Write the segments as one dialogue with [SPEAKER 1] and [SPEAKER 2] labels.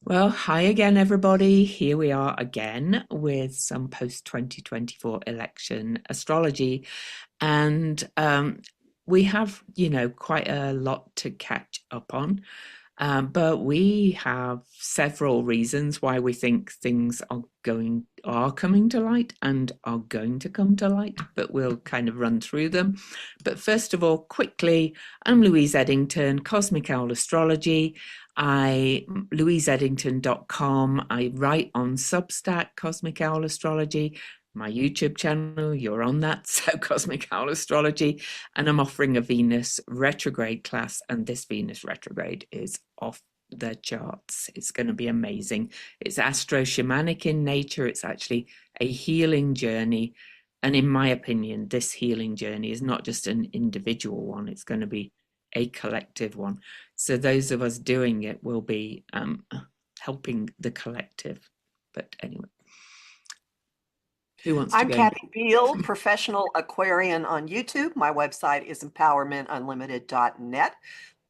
[SPEAKER 1] Well, hi again, everybody. Here we are again with some post 2024 election astrology. And we have, quite a lot to catch up on. But we have several reasons why we think things are coming to light and are going to come to light, but we'll kind of run through them. But first of all, quickly, I'm Louise Edington, Cosmic Owl Astrology. louiseedington.com. I write on Substack, Cosmic Owl Astrology. My YouTube channel, you're on that, so Cosmic Owl Astrology, and I'm offering a Venus retrograde class, and this Venus retrograde is off the charts. It's going to be amazing. It's astro-shamanic in nature. It's actually a healing journey, and in my opinion, this healing journey is not just an individual one, it's going to be a collective one. So those of us doing it will be helping the collective. But anyway. Who wants to
[SPEAKER 2] I'm
[SPEAKER 1] go?
[SPEAKER 2] Kathy Biehl, professional Aquarian on YouTube. My website is empowermentunlimited.net.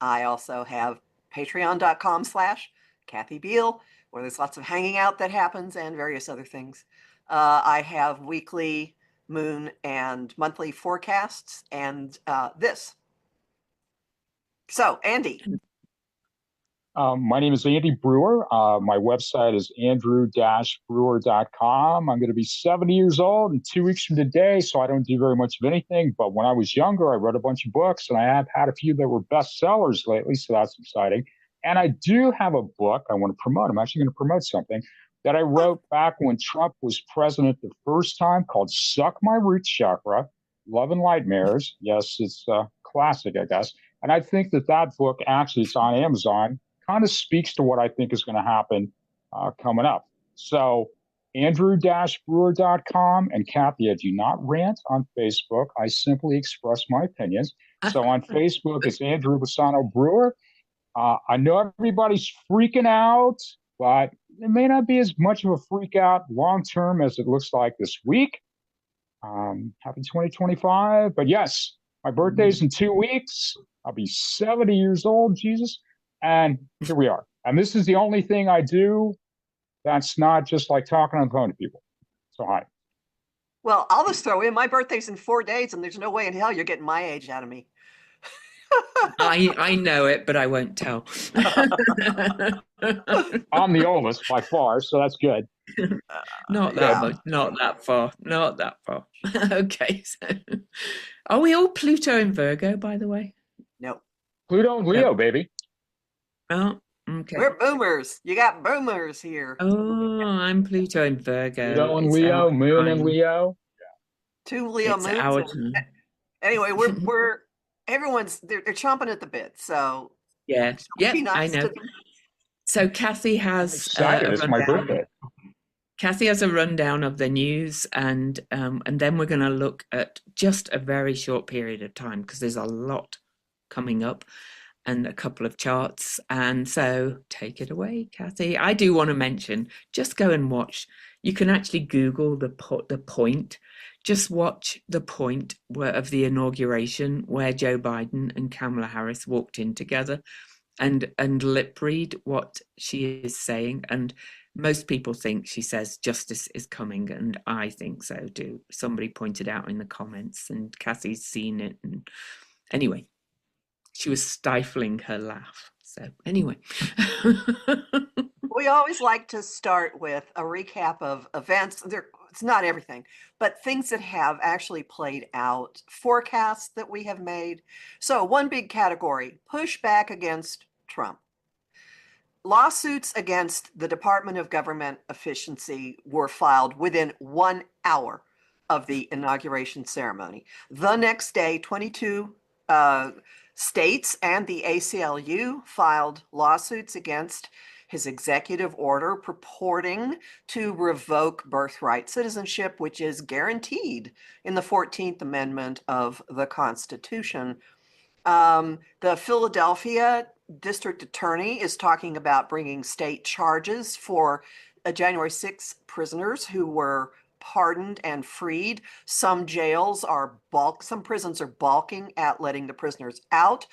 [SPEAKER 2] I also have patreon.com/Kathy Biehl, where there's lots of hanging out that happens and various other things. I have weekly, moon, and monthly forecasts and this. So, Andy.
[SPEAKER 3] My name is Andy Brewer. My website is andrew-brewer.com. I'm going to be 70 years old in 2 weeks from today, so I don't do very much of anything. But when I was younger, I read a bunch of books, and I have had a few that were bestsellers lately, so that's exciting. And I do have a book I want to promote. I'm actually going to promote something that I wrote back when Trump was president the first time called Suck My Root Chakra, Love and Nightmares. Yes, it's a classic, I guess. And I think that book, actually, it's on Amazon, kind of speaks to what I think is going to happen coming up. So andrew-brewer.com, and Kathy, I do not rant on Facebook. I simply express my opinions. So on Facebook, it's Andrew Bassano Brewer. I know everybody's freaking out, but it may not be as much of a freak out long-term as it looks like this week. Happy 2025. But yes, my birthday's in 2 weeks. I'll be 70 years old, Jesus. And here we are. And this is the only thing I do that's not just like talking on the phone to people. So hi.
[SPEAKER 2] Well, I'll just throw in my birthday's in 4 days, and there's no way in hell you're getting my age out of me.
[SPEAKER 1] I know it, but I won't tell.
[SPEAKER 3] I'm the oldest by far, so that's good.
[SPEAKER 1] Not that much, not that far. Okay. So, are we all Pluto in Virgo, by the way?
[SPEAKER 2] No.
[SPEAKER 3] Pluto and Leo, baby.
[SPEAKER 1] Oh, okay.
[SPEAKER 2] We're boomers. You got boomers here.
[SPEAKER 1] Oh, I'm Pluto in Virgo.
[SPEAKER 3] Pluto and Leo, Moon and Leo.
[SPEAKER 2] Two Leo moons.
[SPEAKER 1] Our time.
[SPEAKER 2] Anyway, everyone's they're chomping at the bit. So
[SPEAKER 1] yeah,
[SPEAKER 2] nice
[SPEAKER 1] I know. So Kathy has
[SPEAKER 3] excited. It's my birthday.
[SPEAKER 1] Kathy has a rundown of the news, and then we're going to look at just a very short period of time because there's a lot coming up and a couple of charts. And so take it away, Kathy. I do want to mention, just go and watch. You can actually Google the point. Just watch the point of the inauguration where Joe Biden and Kamala Harris walked in together and lip read what she is saying. And most people think she says justice is coming, and I think so too. Somebody pointed out in the comments, and Kathy's seen it. And anyway, she was stifling her laugh. So anyway.
[SPEAKER 2] We always like to start with a recap of events. It's not everything, but things that have actually played out, forecasts that we have made. So one big category, pushback against Trump. Lawsuits against the Department of Government Efficiency were filed within 1 hour of the inauguration ceremony. The next day, 22 states and the ACLU filed lawsuits against his executive order purporting to revoke birthright citizenship, which is guaranteed in the 14th Amendment of the Constitution. The Philadelphia district attorney is talking about bringing state charges for January 6 prisoners who were pardoned and freed. Some prisons are balking at letting the prisoners out.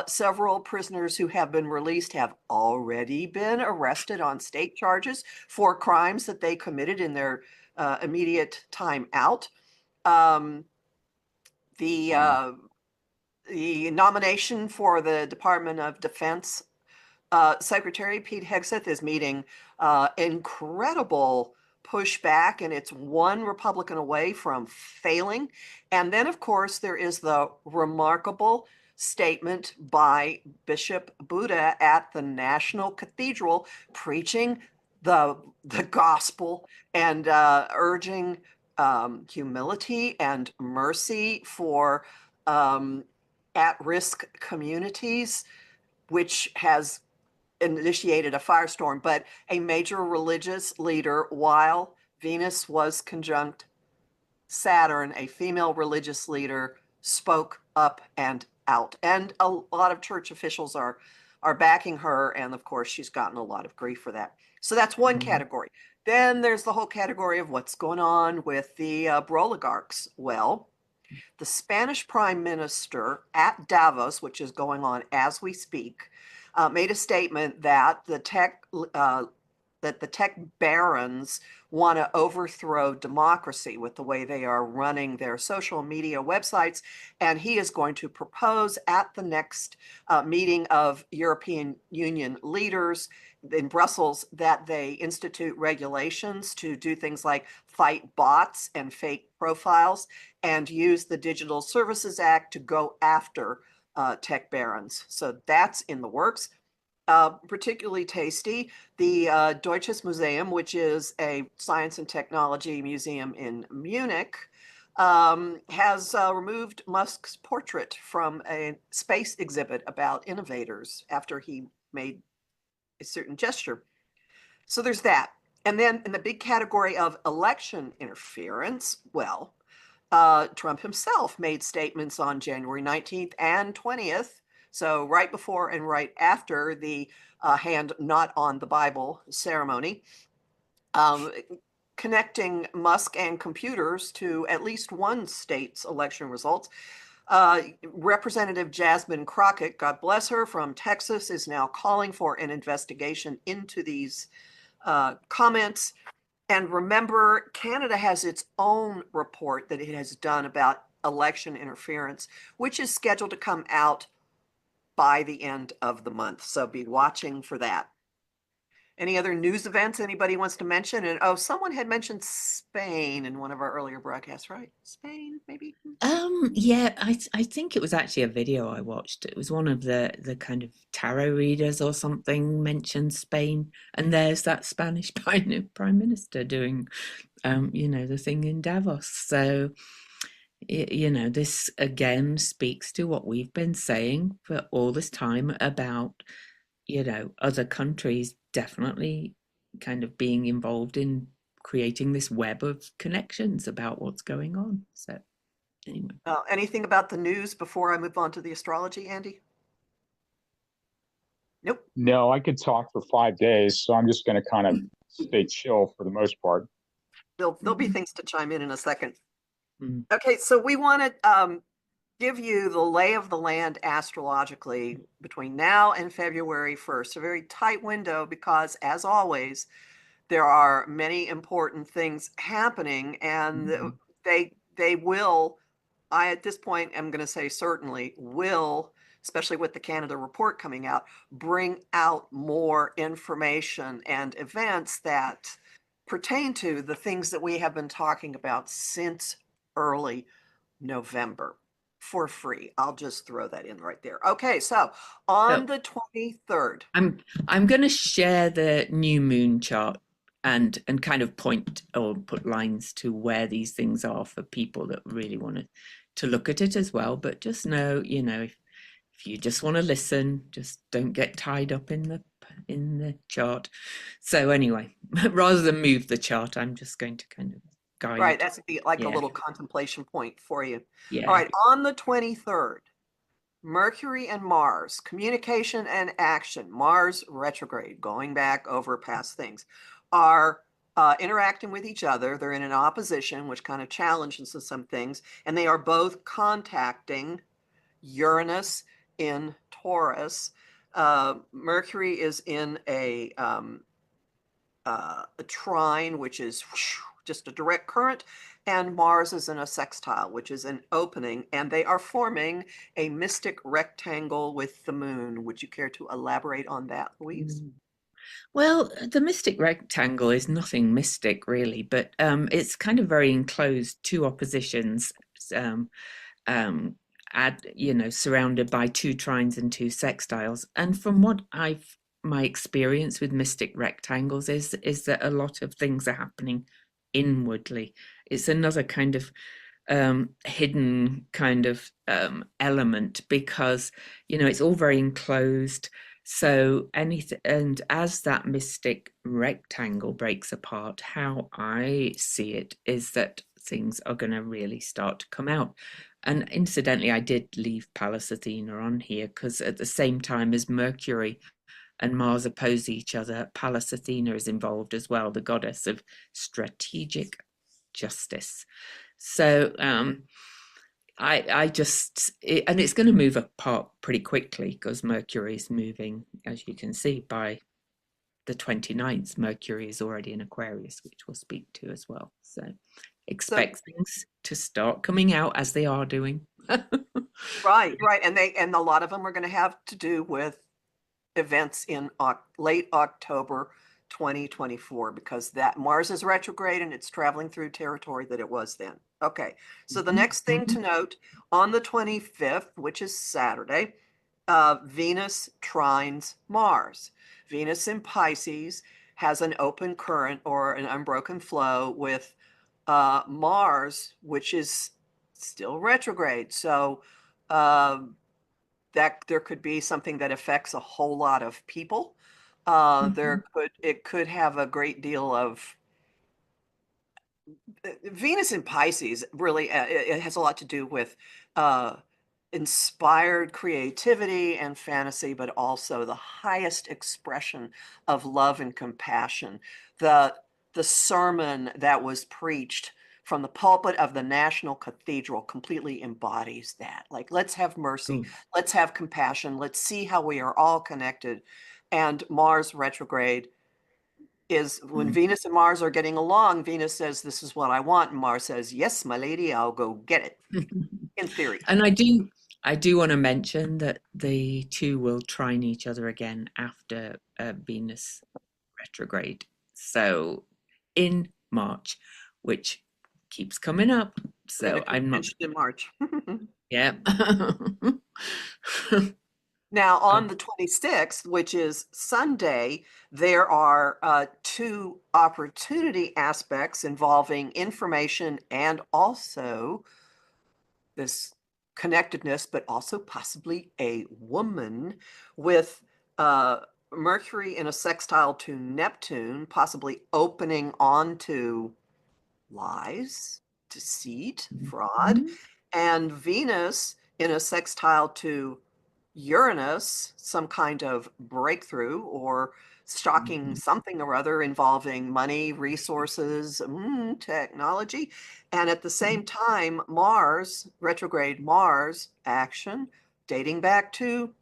[SPEAKER 2] Several prisoners who have been released have already been arrested on state charges for crimes that they committed in their immediate time out. The nomination for the Department of Defense Secretary Pete Hegseth is meeting incredible pushback, and it's one Republican away from failing. And then, of course, there is the remarkable statement by Bishop Buddha at the National Cathedral preaching the gospel and urging humility and mercy for at-risk communities, which has initiated a firestorm. But a major religious leader, while Venus was conjunct Saturn, a female religious leader, spoke up and out. And a lot of church officials are backing her. And of course, she's gotten a lot of grief for that. So that's one category. Then there's the whole category of what's going on with the oligarchs. Well, the Spanish prime minister at Davos, which is going on as we speak, made a statement that the tech barons want to overthrow democracy with the way they are running their social media websites. And he is going to propose at the next meeting of European Union leaders in Brussels that they institute regulations to do things like fight bots and fake profiles and use the Digital Services Act to go after tech barons. So that's in the works. Particularly tasty, the Deutsches Museum, which is a science and technology museum in Munich, has removed Musk's portrait from a space exhibit about innovators after he made a certain gesture. So there's that. And then in the big category of election interference, well, Trump himself made statements on January 19th and 20th. So right before and right after the hand not on the Bible ceremony, connecting Musk and computers to at least one state's election results. Representative Jasmine Crockett, God bless her, from Texas, is now calling for an investigation into these comments. And remember, Canada has its own report that it has done about election interference, which is scheduled to come out by the end of the month. So be watching for that. Any other news events anybody wants to mention? And someone had mentioned Spain in one of our earlier broadcasts, right? Spain, maybe?
[SPEAKER 1] Yeah, I think it was actually a video I watched. It was one of the kind of tarot readers or something mentioned Spain, and there's that Spanish prime minister doing the thing in Davos. So this again speaks to what we've been saying for all this time about other countries definitely kind of being involved in creating this web of connections about what's going on. So anyway.
[SPEAKER 2] Anything about the news before I move on to the astrology, Andy? Nope.
[SPEAKER 3] No, I could talk for 5 days, so I'm just going to kind of stay chill for the most part.
[SPEAKER 2] There'll be things to chime in a second.
[SPEAKER 1] Mm.
[SPEAKER 2] Okay, so we want to give you the lay of the land astrologically between now and February 1st, a very tight window because, as always, there are many important things happening, and they will, I at this point am going to say certainly will, especially with the Canada report coming out, bring out more information and events that pertain to the things that we have been talking about since early November for free. I'll just throw that in right there. Okay, so on the 23rd.
[SPEAKER 1] I'm going to share the new moon chart and kind of point or put lines to where these things are for people that really want to look at it as well. But just know, if you just want to listen, just don't get tied up in the chart. So anyway, rather than move the chart, I'm just going to kind of guide.
[SPEAKER 2] Right, that's like a little contemplation point for you.
[SPEAKER 1] Yeah.
[SPEAKER 2] All right, on the 23rd, Mercury and Mars, communication and action, Mars retrograde, going back over past things, are interacting with each other. They're in an opposition, which kind of challenges some things, and they are both contacting Uranus in Taurus. Mercury is in a trine, which is just a direct current, and Mars is in a sextile, which is an opening, and they are forming a mystic rectangle with the moon. Would you care to elaborate on that, Louise?
[SPEAKER 1] Well, the mystic rectangle is nothing mystic really, but it's kind of very enclosed, two oppositions, um, surrounded by two trines and two sextiles. And from what my experience with mystic rectangles is that a lot of things are happening inwardly. It's another kind of hidden kind of element because it's all very enclosed. So anything, and as that mystic rectangle breaks apart, how I see it is that things are going to really start to come out. And incidentally, I did leave Pallas Athena on here because at the same time as Mercury and Mars oppose each other, Pallas Athena is involved as well, the goddess of strategic justice. So and it's going to move apart pretty quickly because Mercury is moving, as you can see, by the 29th. Mercury is already in Aquarius, which we'll speak to as well. So expect things to start coming out as they are doing.
[SPEAKER 2] Right. And a lot of them are going to have to do with events in late October 2024, because that Mars is retrograde and it's traveling through territory that it was then. Okay, so the next thing to note, on the 25th, which is Saturday, Venus trines Mars. Venus in Pisces has an open current or an unbroken flow with Mars, which is still retrograde. So that there could be something that affects a whole lot of people. It could have a great deal of Venus in Pisces. Really, it has a lot to do with inspired creativity and fantasy, but also the highest expression of love and compassion. The sermon that was preached from the pulpit of the National Cathedral completely embodies that. Like, let's have mercy, let's have compassion, let's see how we are all connected. And Mars retrograde is when Venus and Mars are getting along. Venus says, "This is what I want," and Mars says, "Yes, my lady, I'll go get it." In theory.
[SPEAKER 1] And I do want to mention that the two will trine each other again after Venus retrograde. So in March, which keeps coming up. So I'm not
[SPEAKER 2] in March.
[SPEAKER 1] Yeah.
[SPEAKER 2] Now, on the 26th, which is Sunday, there are two opportunity aspects involving information and also this connectedness, but also possibly a woman, with Mercury in a sextile to Neptune, possibly opening onto lies, deceit, fraud, and Venus in a sextile to Uranus, some kind of breakthrough or shocking something or other involving money, resources, technology. And at the same time, Mars, retrograde Mars action, dating back to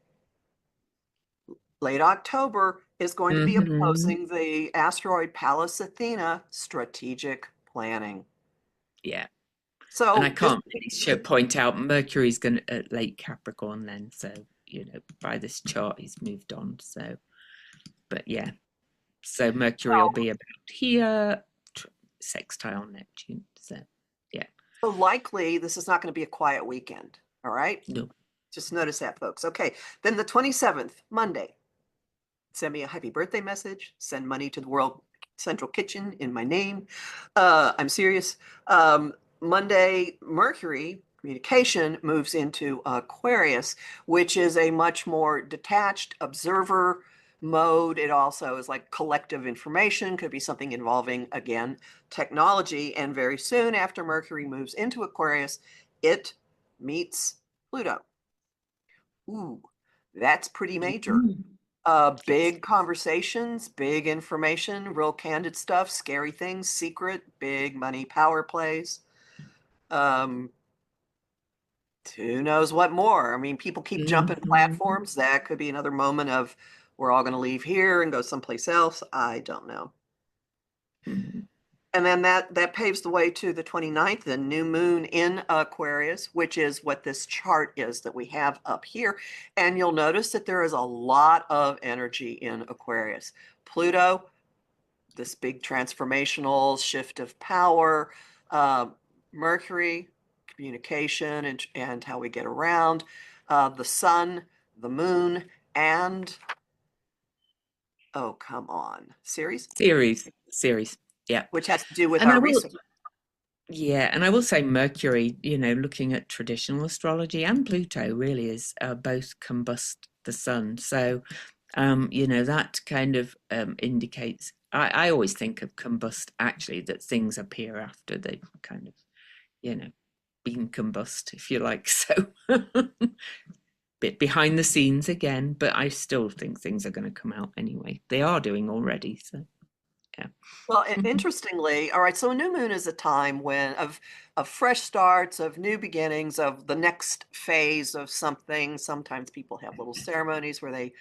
[SPEAKER 2] late October, is going to be opposing the asteroid Pallas Athena strategic planning.
[SPEAKER 1] Yeah.
[SPEAKER 2] So,
[SPEAKER 1] and I can't point out Mercury's going to at late Capricorn then. So, by this chart, he's moved on. So, but yeah. So Mercury will be about here, sextile Neptune. So, yeah.
[SPEAKER 2] So likely this is not going to be a quiet weekend. All right.
[SPEAKER 1] No.
[SPEAKER 2] Just notice that, folks. Okay. Then the 27th, Monday, send me a happy birthday message. Send money to the World Central Kitchen in my name. I'm serious. Monday, Mercury communication moves into Aquarius, which is a much more detached observer mode. It also is like collective information, could be something involving, again, technology. And very soon after Mercury moves into Aquarius, it meets Pluto. Ooh, that's pretty major. Big conversations, big information, real candid stuff, scary things, secret, big money power plays. who knows what more? I mean, people keep jumping
[SPEAKER 1] Mhm.
[SPEAKER 2] platforms. That could be another moment of we're all going to leave here and go someplace else. I don't know.
[SPEAKER 1] Mhm.
[SPEAKER 2] And then that paves the way to the 29th, the new moon in Aquarius, which is what this chart is that we have up here. And you'll notice that there is a lot of energy in Aquarius. Pluto, this big transformational shift of power, Mercury, communication and how we get around, the sun, the moon, and oh, come on, Ceres,
[SPEAKER 1] Series, yeah.
[SPEAKER 2] which has to do with
[SPEAKER 1] And
[SPEAKER 2] our
[SPEAKER 1] I will,
[SPEAKER 2] research.
[SPEAKER 1] yeah, and I will say Mercury, looking at traditional astrology, and Pluto really is both combust the sun. So, that kind of indicates, I always think of combust actually, that things appear after they've kind of, you know, been combust, if you like. So, bit behind the scenes again, but I still think things are going to come out anyway. They are doing already. So, yeah.
[SPEAKER 2] Well, interestingly, all right, so a new moon is a time when of fresh starts, of new beginnings, of the next phase of something. Sometimes people have little ceremonies where they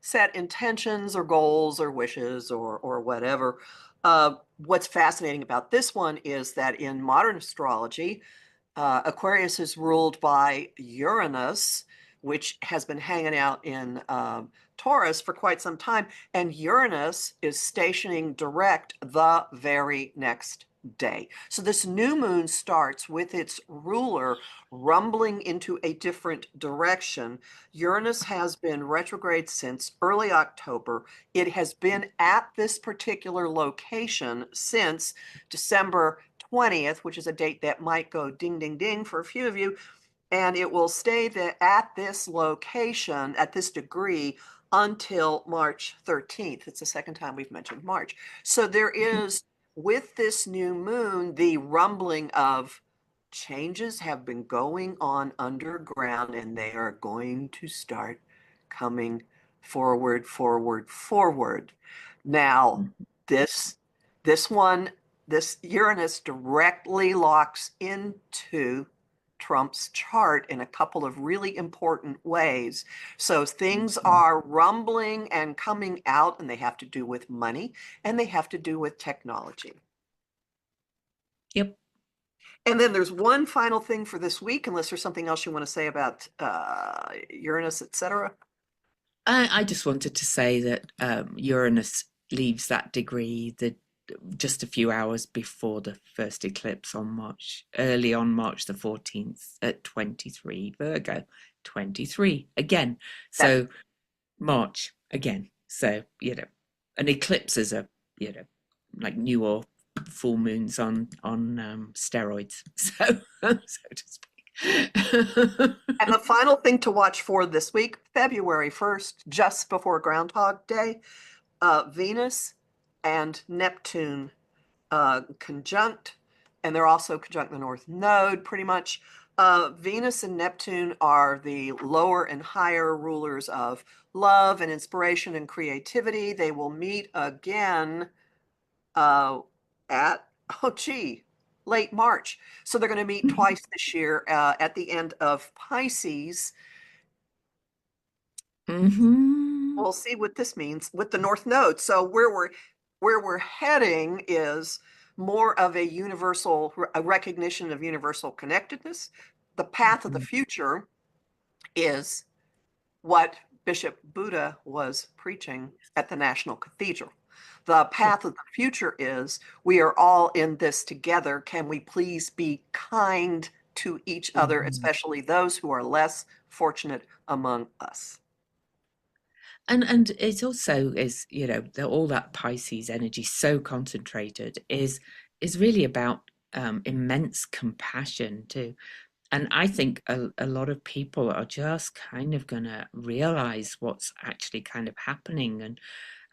[SPEAKER 2] set intentions or goals or wishes or whatever. What's fascinating about this one is that in modern astrology, Aquarius is ruled by Uranus, which has been hanging out in Taurus for quite some time. And Uranus is stationing direct the very next day. So this new moon starts with its ruler rumbling into a different direction. Uranus has been retrograde since early October. It has been at this particular location since December 20th, which is a date that might go ding, ding, ding for a few of you. And it will stay at this location, at this degree, until March 13th. It's the second time we've mentioned March. So there is, with this new moon, the rumbling of changes have been going on underground, and they are going to start coming forward, forward, forward. Now, this this one, this Uranus directly locks into Trump's chart in a couple of really important ways. So things are rumbling and coming out, and they have to do with money and they have to do with technology.
[SPEAKER 1] Yep.
[SPEAKER 2] And then there's one final thing for this week, unless there's something else you want to say about Uranus, etc.
[SPEAKER 1] I just wanted to say that Uranus leaves that degree just a few hours before the first eclipse early on March the 14th at 23 Virgo, 23 again.
[SPEAKER 2] That
[SPEAKER 1] So March again. So, and eclipses are, like new or full moons on steroids. So, so to speak.
[SPEAKER 2] And the final thing to watch for this week, February 1st, just before Groundhog Day, Venus and Neptune conjunct, and they're also conjunct the North Node pretty much. Venus and Neptune are the lower and higher rulers of love and inspiration and creativity. They will meet again at, late March. So they're going to meet twice this year at the end of Pisces.
[SPEAKER 1] Mm-hmm.
[SPEAKER 2] We'll see what this means with the North Node. So where we're heading is more of a universal a recognition of universal connectedness. The path of the future is what Bishop Buddha was preaching at the National Cathedral. The path of the future is we are all in this together. Can we please be kind to each other, especially those who are less fortunate among us?
[SPEAKER 1] And it also is, all that Pisces energy so concentrated is really about immense compassion too. And I think a lot of people are just kind of going to realize what's actually kind of happening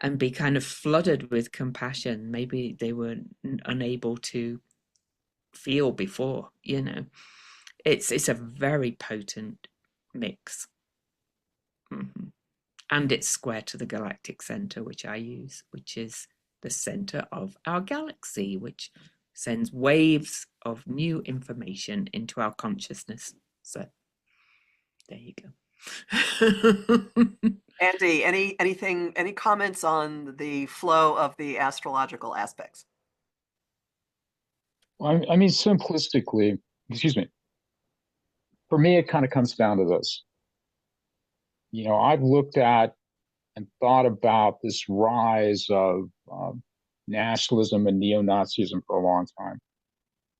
[SPEAKER 1] and be kind of flooded with compassion. Maybe they were unable to feel before, It's a very potent mix. Mhm. And it's square to the galactic center, which I use, which is the center of our galaxy, which sends waves of new information into our consciousness. So There you go.
[SPEAKER 2] Andy, any comments on the flow of the astrological aspects?
[SPEAKER 3] I mean, simplistically, excuse me, for me, it kind of comes down to this. I've looked at and thought about this rise of nationalism and neo-Nazism for a long time.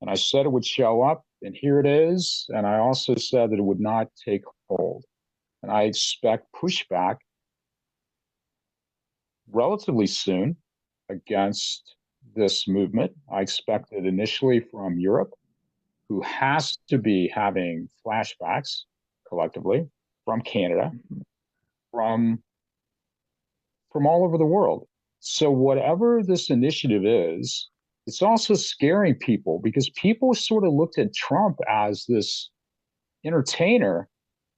[SPEAKER 3] And I said it would show up, and here it is. And I also said that it would not take hold. And I expect pushback relatively soon against this movement. I expect it initially from Europe, who has to be having flashbacks collectively, from Canada, from all over the world. So whatever this initiative is, it's also scaring people because people sort of looked at Trump as this entertainer,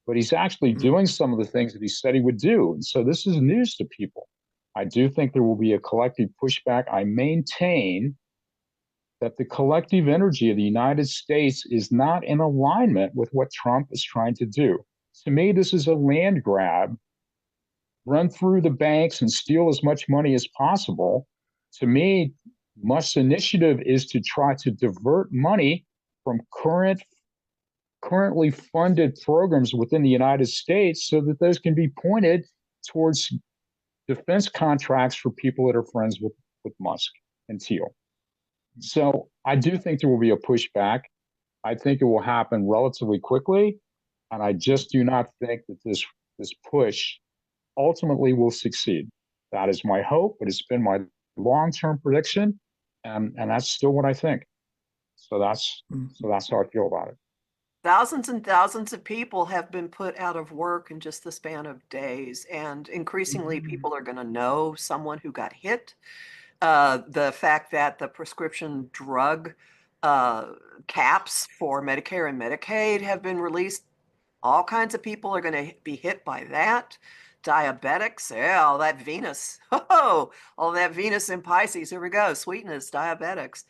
[SPEAKER 3] but he's actually doing some of the things that he said he would do. And so this is news to people. I do think there will be a collective pushback. I maintain that the collective energy of the United States is not in alignment with what Trump is trying to do. To me, this is a land grab. Run through the banks and steal as much money as possible. To me, Musk's initiative is to try to divert money from currently funded programs within the United States so that those can be pointed towards defense contracts for people that are friends with Musk and Thiel. So I do think there will be a pushback. I think it will happen relatively quickly. And I just do not think that this push ultimately will succeed. That is my hope, but it's been my long-term prediction, and that's still what I think. So that's how I feel about it.
[SPEAKER 2] Thousands and thousands of people have been put out of work in just the span of days, and increasingly people are going to know someone who got hit. The fact that the prescription drug caps for Medicare and Medicaid have been released, all kinds of people are going to be hit by that. Diabetics, yeah, all that Venus, all that Venus in Pisces. Here we go, sweetness, diabetics.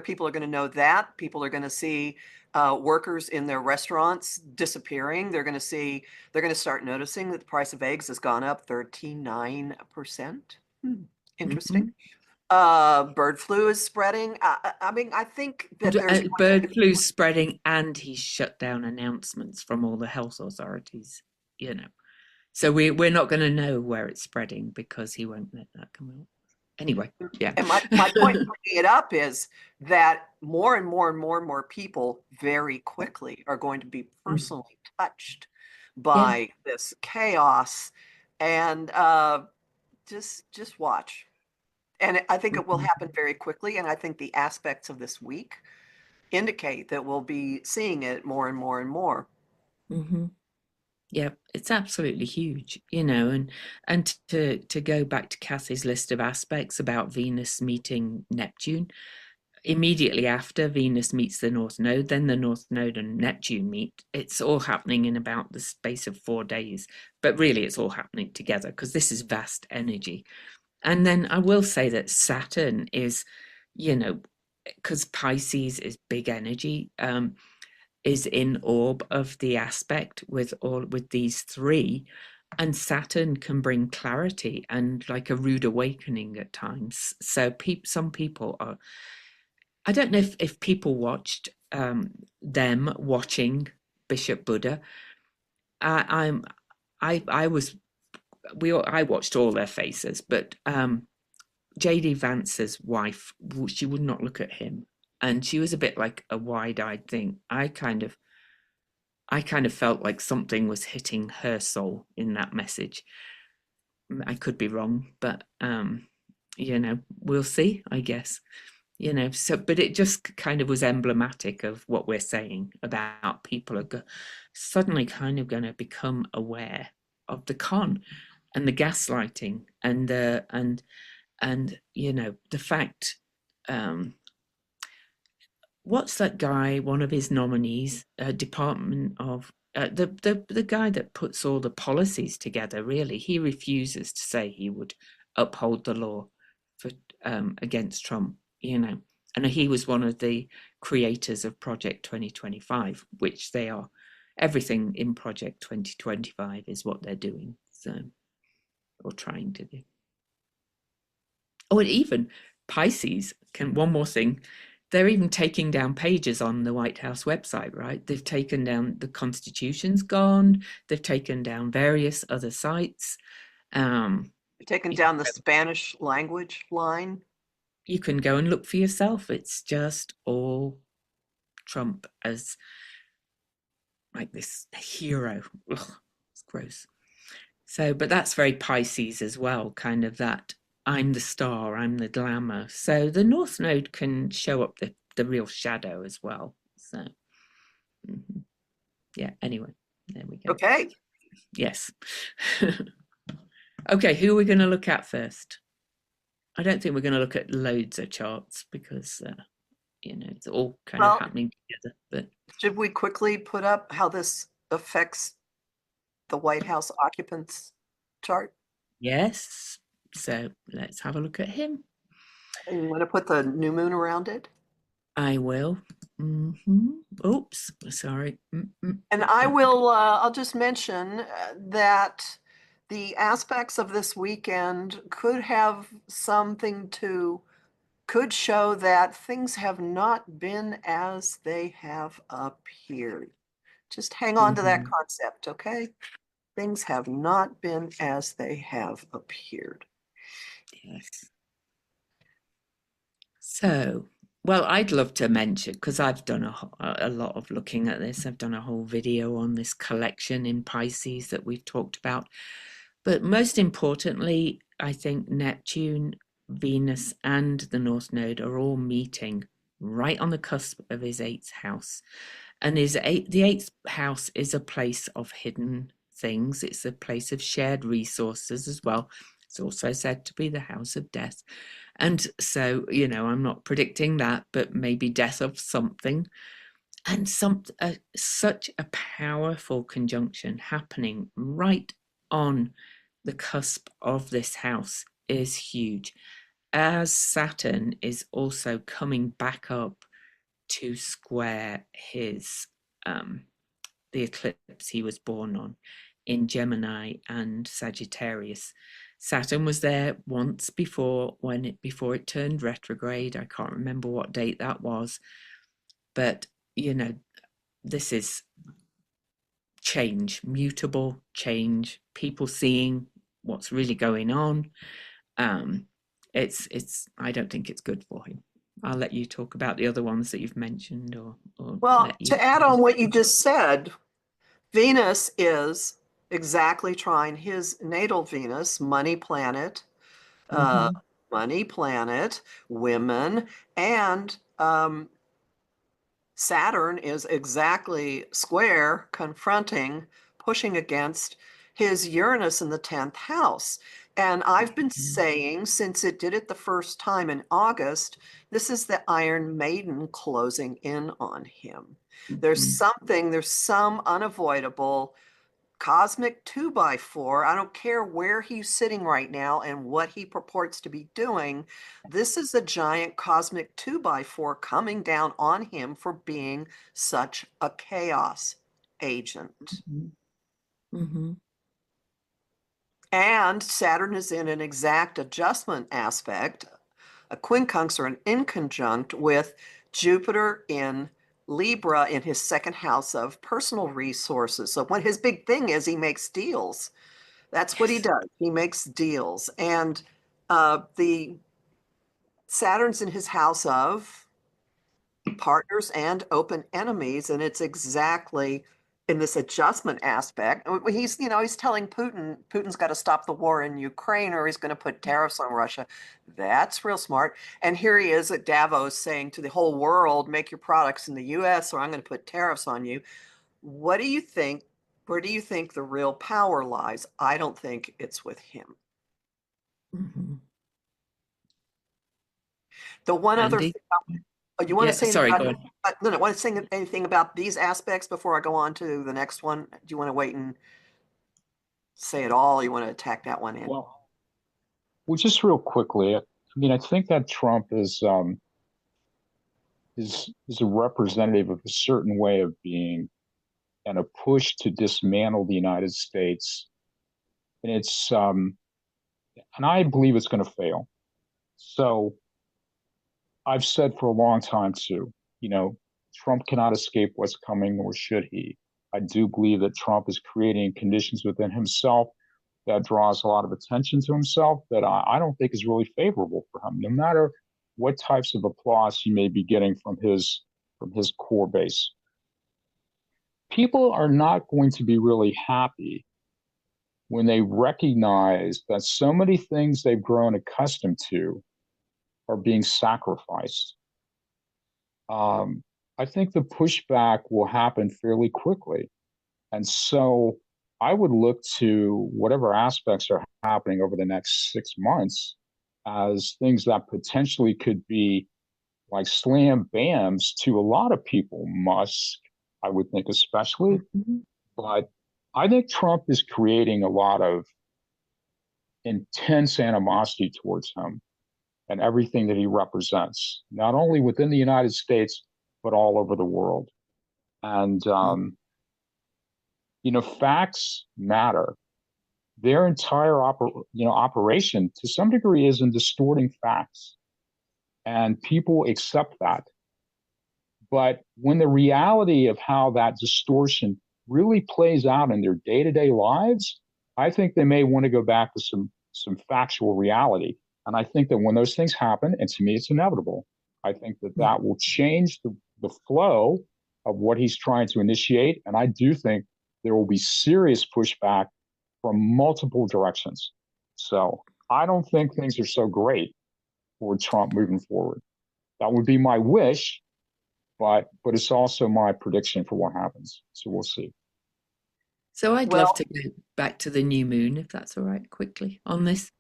[SPEAKER 2] People are going to know that. People are going to see workers in their restaurants disappearing. They're going to start noticing that the price of eggs has gone up 39%. Interesting. Bird flu is spreading. I mean, I think that there's
[SPEAKER 1] bird flu spreading, and he's shut down announcements from all the health authorities. So we're not going to know where it's spreading because he won't let that come out. Anyway, yeah.
[SPEAKER 2] And my point in bringing it up is that more and more and more and more people very quickly are going to be personally touched by this chaos, and just watch. And I think it will happen very quickly. And I think the aspects of this week indicate that we'll be seeing it more and more and more.
[SPEAKER 1] Yeah, it's absolutely huge, and to go back to Cassie's list of aspects about Venus meeting Neptune, immediately after Venus meets the North Node, then the North Node and Neptune meet. It's all happening in about the space of 4 days, but really it's all happening together because this is vast energy. And then I will say that Saturn is, because Pisces is big energy, is in orb of the aspect with these three, and Saturn can bring clarity and like a rude awakening at times. So some people are, I don't know if people watched them watching Bishop Buddha. I watched all their faces, but JD Vance's wife, she would not look at him, and she was a bit like a wide-eyed thing. I kind of felt like something was hitting her soul in that message. I could be wrong, but we'll see, I guess. So, but it just kind of was emblematic of what we're saying about people are suddenly kind of going to become aware of the con and the gaslighting and the fact, what's that guy, one of his nominees, Department of the guy that puts all the policies together, really, he refuses to say he would uphold the law for against Trump, and he was one of the creators of Project 2025, which they are everything in Project 2025 is what they're doing, so, or trying to do. Oh, and even Pisces can, one more thing, they're even taking down pages on the White House website, right? They've taken down, the Constitution's gone, they've taken down various other sites.
[SPEAKER 2] Taken down the Spanish language line.
[SPEAKER 1] You can go and look for yourself. It's just all Trump as like this hero. Ugh, it's gross. So, but that's very Pisces as well, kind of that I'm the star, I'm the glamour. So the North Node can show up the real shadow as well. So, yeah, anyway, there we go.
[SPEAKER 2] Okay.
[SPEAKER 1] Yes. Okay, who are we going to look at first? I don't think we're going to look at loads of charts because, it's all kind of happening together. But
[SPEAKER 2] should we quickly put up how this affects the White House occupants chart?
[SPEAKER 1] yes, so let's have a look at him.
[SPEAKER 2] And you want to put the new moon around it?
[SPEAKER 1] I will. Oops, sorry.
[SPEAKER 2] And I will, I'll just mention that the aspects of this weekend could have something to, could show that things have not been as they have appeared. Just hang on to that concept, okay? Things have not been as they have appeared.
[SPEAKER 1] Yes. So, well, I'd love to mention, because I've done a lot of looking at this. I've done a whole video on this collection in Pisces that we've talked about. But most importantly, I think Neptune, Venus, and the North Node are all meeting right on the cusp of his 8th house. And the 8th house is a place of hidden things. It's a place of shared resources as well. It's also said to be the house of death. And so, I'm not predicting that, but maybe death of something. And such a powerful conjunction happening right on the cusp of this house is huge, as Saturn is also coming back up to square his the eclipse he was born on in Gemini and Sagittarius. Saturn was there once before before it turned retrograde. I can't remember what date that was, but this is change, mutable change, people seeing what's really going on. It's I don't think it's good for him. I'll let you talk about the other ones that you've mentioned, or
[SPEAKER 2] well, to add on what you just said, Venus is exactly trine his natal Venus, money planet, women, and Saturn is exactly square, confronting, pushing against his Uranus in the 10th house. And I've been saying since it did it the first time in August, this is the Iron Maiden closing in on him. There's some unavoidable cosmic 2x4. I don't care where he's sitting right now and what he purports to be doing. This is a giant cosmic 2x4 coming down on him for being such a chaos agent. And Saturn is in an exact adjustment aspect, a quincunx or an inconjunct with Jupiter in Libra in his 2nd house of personal resources. So what his big thing is, he makes deals. That's what he does. He makes deals. And the Saturn's in his house of partners and open enemies. And it's exactly in this adjustment aspect. He's telling Putin's got to stop the war in Ukraine or he's going to put tariffs on Russia. That's real smart. And here he is at Davos saying to the whole world, make your products in the US or I'm going to put tariffs on you. What do you think? Where do you think the real power lies? I don't think it's with him. The one other thing, you want to say
[SPEAKER 1] sorry,
[SPEAKER 2] about,
[SPEAKER 1] go on.
[SPEAKER 2] no, want to say anything about these aspects before I go on to the next one? Do you want to wait and say it all? You want to attack that one in?
[SPEAKER 3] Well, just real quickly, I mean, I think that Trump is a representative of a certain way of being, and a push to dismantle the United States. And and I believe it's going to fail. So I've said for a long time too, Trump cannot escape what's coming, nor should he. I do believe that Trump is creating conditions within himself that draws a lot of attention to himself that I don't think is really favorable for him, no matter what types of applause he may be getting from his core base. People are not going to be really happy when they recognize that so many things they've grown accustomed to are being sacrificed. I think the pushback will happen fairly quickly. And so I would look to whatever aspects are happening over the next 6 months as things that potentially could be like slam bams to a lot of people, Musk, I would think especially.
[SPEAKER 1] Mhm.
[SPEAKER 3] But I think Trump is creating a lot of intense animosity towards him and everything that he represents, not only within the United States, but all over the world. And, facts matter. Their entire operation to some degree is in distorting facts, and people accept that. But when the reality of how that distortion really plays out in their day-to-day lives, I think they may want to go back to some factual reality. And I think that when those things happen, and to me it's inevitable, I think that
[SPEAKER 1] Yeah.
[SPEAKER 3] that will change the flow of what he's trying to initiate. And I do think there will be serious pushback from multiple directions. So I don't think things are so great for Trump moving forward. That would be my wish, but it's also my prediction for what happens. So we'll see.
[SPEAKER 1] So I'd love
[SPEAKER 2] Well,
[SPEAKER 1] to go back to the new moon, if that's all right, quickly on this.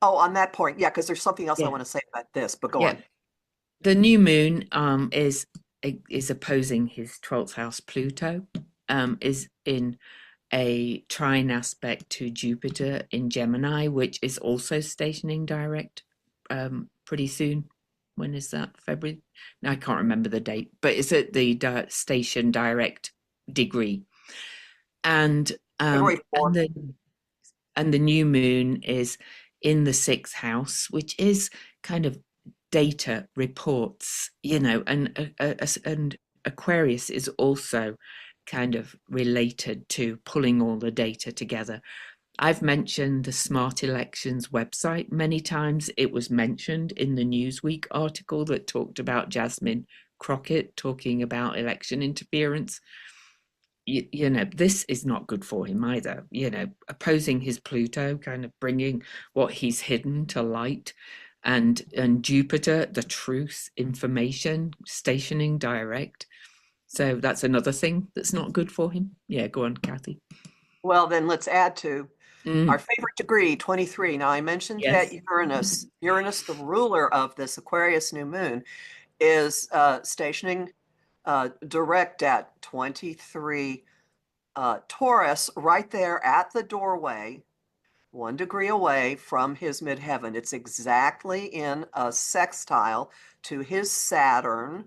[SPEAKER 2] oh, on that point, yeah, because there's something else I
[SPEAKER 1] Yeah.
[SPEAKER 2] want to say about this, but go
[SPEAKER 1] Yeah.
[SPEAKER 2] on.
[SPEAKER 1] The new moon is opposing his 12th house Pluto, is in a trine aspect to Jupiter in Gemini, which is also stationing direct pretty soon. When is that? February? No, I can't remember the date, but it's at the station direct degree. And
[SPEAKER 2] February
[SPEAKER 1] and
[SPEAKER 2] 4th.
[SPEAKER 1] the new moon is in the sixth house, which is kind of data reports, and Aquarius is also kind of related to pulling all the data together. I've mentioned the Smart Elections website many times. It was mentioned in the Newsweek article that talked about Jasmine Crockett talking about election interference. This is not good for him either. Opposing his Pluto, kind of bringing what he's hidden to light, and Jupiter, the truth, information, stationing direct. So that's another thing that's not good for him. Yeah, go on, Kathy.
[SPEAKER 2] Well, then let's add to our
[SPEAKER 1] Mm,
[SPEAKER 2] favorite degree, 23. Now, I mentioned that
[SPEAKER 1] yes.
[SPEAKER 2] Uranus, the ruler of this Aquarius new moon, is stationing direct at 23 Taurus, right there at the doorway, 1 degree away from his midheaven. It's exactly in a sextile to his Saturn.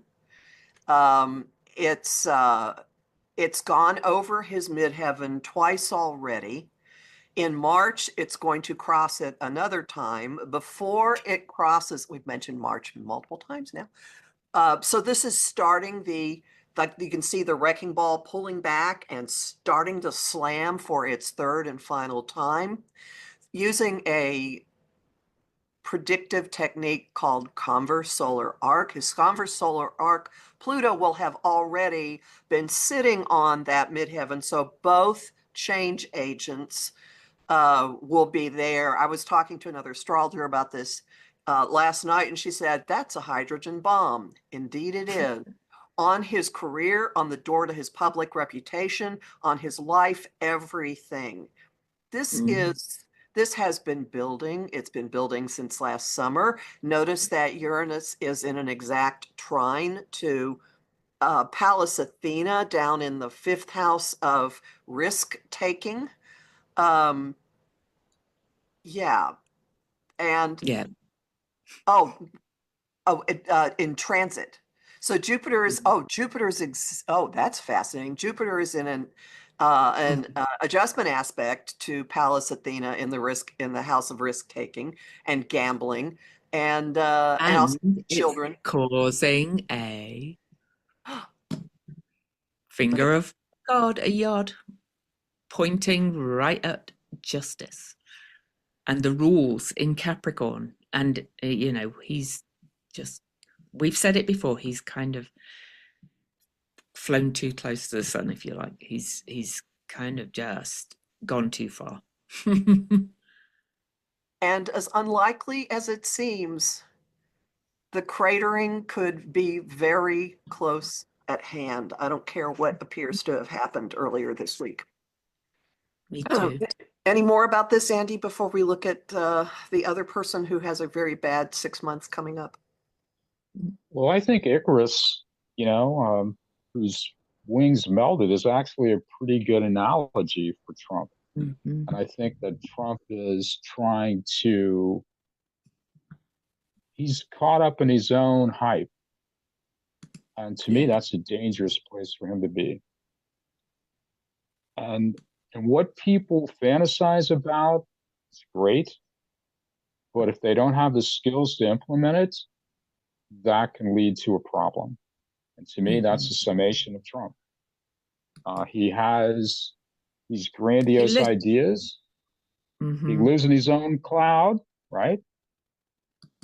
[SPEAKER 2] Um, it's uh, it's gone over his midheaven twice already. In March, it's going to cross it another time. Before it crosses, we've mentioned March multiple times now. So this is starting like you can see the wrecking ball pulling back and starting to slam for its third and final time using a predictive technique called converse solar arc. His converse solar arc, Pluto will have already been sitting on that midheaven. So both change agents will be there. I was talking to another astrologer about this last night, and she said, that's a hydrogen bomb. Indeed, it is. On his career, on the door to his public reputation, on his life, everything. This
[SPEAKER 1] Mm,
[SPEAKER 2] is this has been building. It's been building since last summer. Notice that Uranus is in an exact trine to Pallas Athena down in the fifth house of risk taking. Um, yeah, and
[SPEAKER 1] yeah.
[SPEAKER 2] oh, in transit. So Jupiter is, that's fascinating. Jupiter is in an adjustment aspect to Pallas Athena in the house of risk taking and gambling and also
[SPEAKER 1] And it's
[SPEAKER 2] children.
[SPEAKER 1] causing a
[SPEAKER 2] But
[SPEAKER 1] finger of God, a yod, pointing right at justice and the rules in Capricorn. And, he's just, we've said it before, he's kind of flown too close to the sun, if you like. He's kind of just gone too far.
[SPEAKER 2] and as unlikely as it seems, the cratering could be very close at hand. I don't care what appears to have happened earlier this week.
[SPEAKER 1] Me too.
[SPEAKER 2] Any more about this, Andy, before we look at the other person who has a very bad 6 months coming up?
[SPEAKER 3] Well, I think Icarus, whose wings melted, is actually a pretty good analogy for Trump.
[SPEAKER 1] Mm-hmm.
[SPEAKER 3] And I think that Trump is trying to, he's caught up in his own hype. And to me, that's a dangerous place for him to be. And what people fantasize about is great, but if they don't have the skills to implement it, that can lead to a problem. And to me, that's a summation of Trump. He has these grandiose ideas.
[SPEAKER 1] Mm-hmm.
[SPEAKER 3] He lives in his own cloud, right?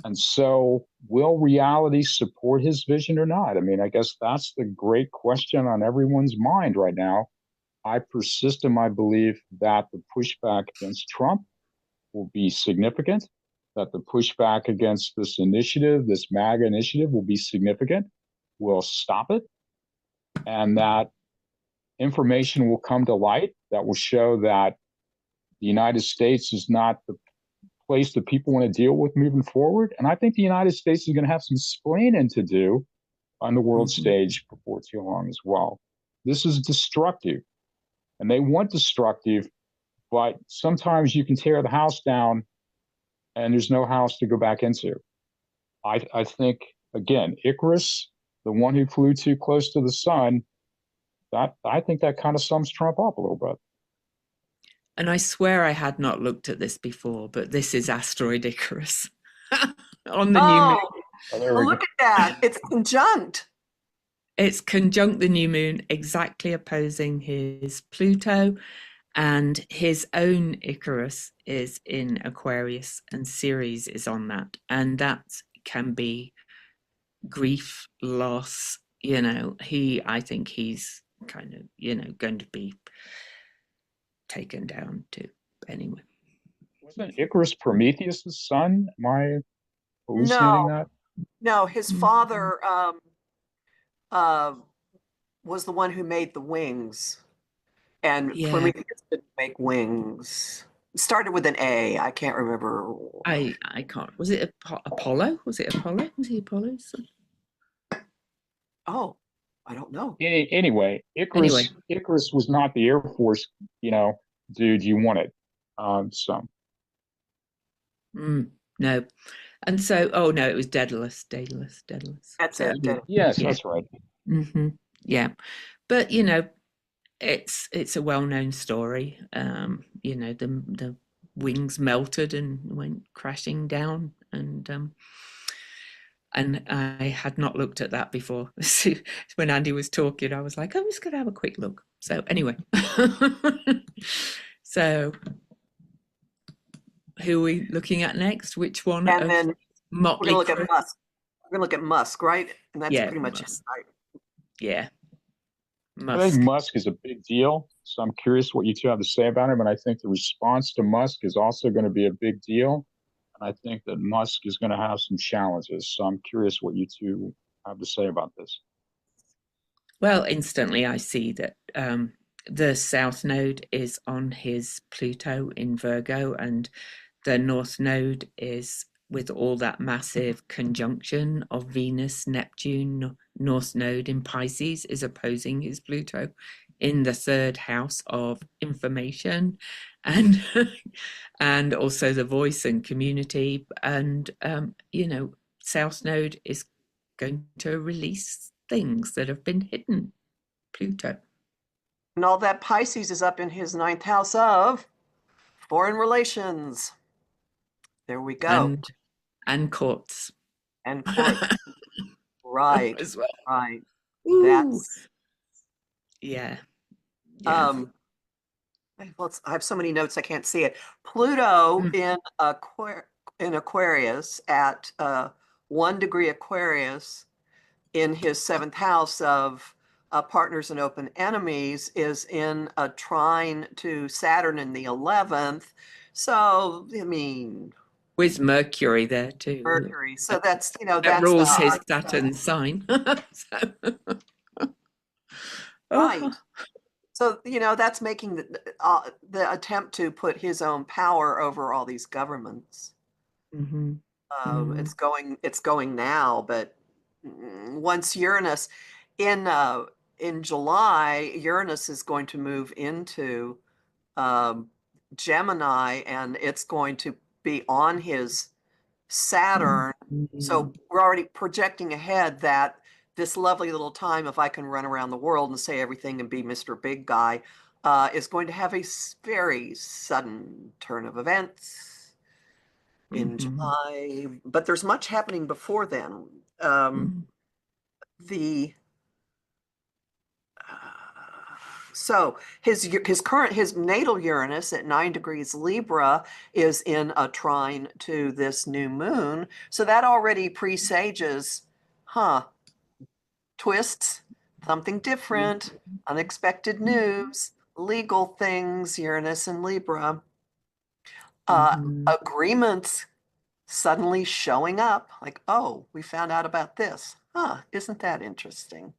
[SPEAKER 3] And so, will reality support his vision or not? I mean, I guess that's the great question on everyone's mind right now. I persist in my belief that the pushback against Trump will be significant, that the pushback against this initiative, this MAGA initiative, will be significant. We'll stop it, and that information will come to light that will show that the United States is not the place that people want to deal with moving forward. And I think the United States is going to have some splaining to do on the world stage before too long as well. This is destructive, and they want destructive, but sometimes you can tear the house down and there's no house to go back into. I think, again, Icarus, the one who flew too close to the sun, I think that kind of sums Trump up a little bit.
[SPEAKER 1] And I swear I had not looked at this before, but this is asteroid Icarus on the new moon.
[SPEAKER 2] Oh, look at that. It's conjunct.
[SPEAKER 1] It's conjunct the new moon, exactly opposing his Pluto, and his own Icarus is in Aquarius, and Ceres is on that. And that can be grief, loss. I think he's kind of, going to be taken down too. Anyway.
[SPEAKER 3] Wasn't Icarus Prometheus' son? Am I hallucinating that?
[SPEAKER 2] No, his father was the one who made the wings. And Prometheus didn't make wings. It started with an A. I can't remember.
[SPEAKER 1] I can't. Was it Apollo? Was it Apollo? Was he Apollo's son?
[SPEAKER 2] Oh, I don't know.
[SPEAKER 3] Anyway, Icarus was not the Air Force, dude you wanted.
[SPEAKER 1] No. And so, no, it was Daedalus.
[SPEAKER 2] That's it.
[SPEAKER 3] Yes, that's right.
[SPEAKER 1] Mm-hmm. Yeah. But, it's a well-known story. The wings melted and went crashing down, and I had not looked at that before. When Andy was talking, I was like, I'm just going to have a quick look. So anyway, so who are we looking at next? Which one?
[SPEAKER 2] And then we're going to look at Musk. We're going to look at Musk, right? And that's pretty much it. Right?
[SPEAKER 1] Yeah.
[SPEAKER 3] Musk. I think Musk is a big deal. So I'm curious what you two have to say about him. And I think the response to Musk is also going to be a big deal. And I think that Musk is going to have some challenges. So I'm curious what you two have to say about this.
[SPEAKER 1] Well, instantly I see that the South Node is on his Pluto in Virgo, and the North Node is with all that massive conjunction of Venus, Neptune, North Node in Pisces is opposing his Pluto in the third house of information and and also the voice and community. And South Node is going to release things that have been hidden. Pluto.
[SPEAKER 2] And all that Pisces is up in his 9th house of foreign relations. There we go.
[SPEAKER 1] And courts.
[SPEAKER 2] And court. Right.
[SPEAKER 1] As well.
[SPEAKER 2] Right.
[SPEAKER 1] Ooh.
[SPEAKER 2] That's
[SPEAKER 1] yeah.
[SPEAKER 2] Well, I have so many notes I can't see it. Pluto in Aquarius at 1 degree Aquarius in his 7th house of partners and open enemies is in a trine to Saturn in the 11th. So, I mean,
[SPEAKER 1] with Mercury there too.
[SPEAKER 2] Mercury. So that's,
[SPEAKER 1] that
[SPEAKER 2] that's
[SPEAKER 1] rules his Saturn sign.
[SPEAKER 2] Right. So, that's making the attempt to put his own power over all these governments. It's going now, but once Uranus in July, Uranus is going to move into Gemini, and it's going to be on his Saturn. So we're already projecting ahead that this lovely little time, if I can run around the world and say everything and be Mr. Big Guy, is going to have a very sudden turn of events in July. But there's much happening before then. So his natal Uranus at 9 degrees Libra is in a trine to this new moon. So that already presages, twists, something different, unexpected news, legal things, Uranus and Libra, agreements suddenly showing up like, oh, we found out about this. Isn't that interesting?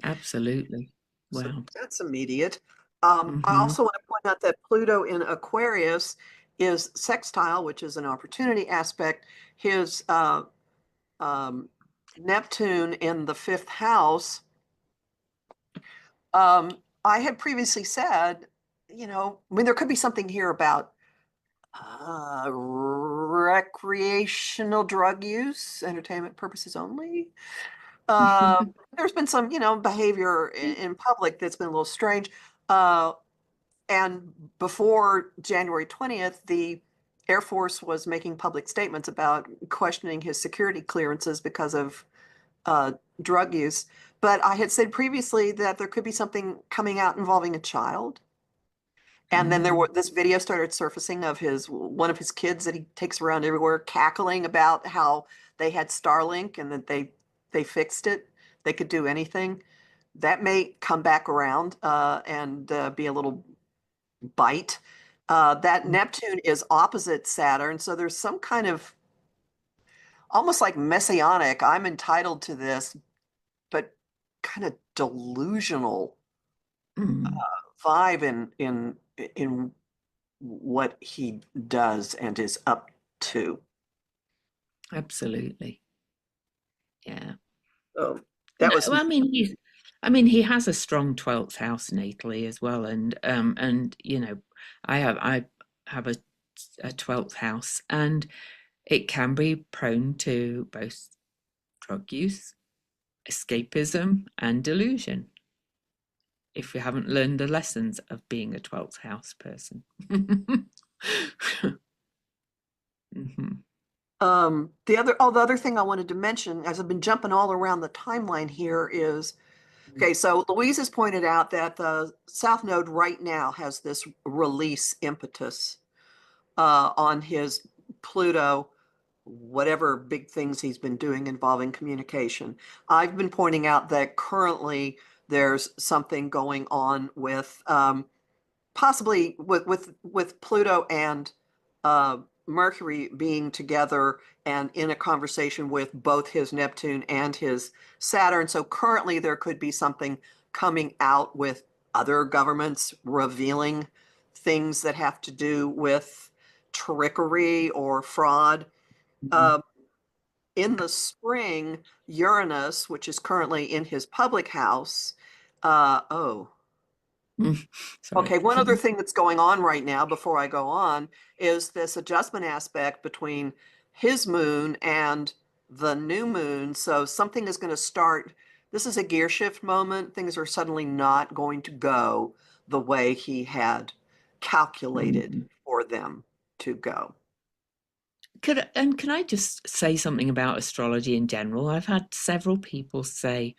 [SPEAKER 1] Absolutely. Wow.
[SPEAKER 2] So that's immediate. I also want to point out that Pluto in Aquarius is sextile, which is an opportunity aspect. His Neptune in the 5th house. I had previously said, there could be something here about recreational drug use, entertainment purposes only. There's been some, behavior in public that's been a little strange. And before January 20th, the Air Force was making public statements about questioning his security clearances because of drug use. But I had said previously that there could be something coming out involving a child. And then this video started surfacing of one of his kids that he takes around everywhere, cackling about how they had Starlink and that they fixed it. They could do anything. That may come back around and be a little bite. That Neptune is opposite Saturn, so there's some kind of almost like messianic, I'm entitled to this, but kind of delusional vibe in what he does and is up to.
[SPEAKER 1] Absolutely. Yeah.
[SPEAKER 2] So that was.
[SPEAKER 1] Well, I mean, he has a strong 12th house natally as well, and I have a 12th house, and it can be prone to both drug use, escapism, and delusion if you haven't learned the lessons of being a 12th house person.
[SPEAKER 2] The other thing I wanted to mention, as I've been jumping all around the timeline here, is okay. So Louise has pointed out that the South Node right now has this release impetus on his Pluto, whatever big things he's been doing involving communication. I've been pointing out that currently there's something going on with possibly with Pluto and Mercury being together and in a conversation with both his Neptune and his Saturn. So currently there could be something coming out with other governments revealing things that have to do with trickery or fraud. In the spring, Uranus, which is currently in his public house, okay, one other thing that's going on right now before I go on is this adjustment aspect between his moon and the new moon. So something is going to start. This is a gear shift moment. Things are suddenly not going to go the way he had calculated for them to go.
[SPEAKER 1] Can I just say something about astrology in general? I've had several people say,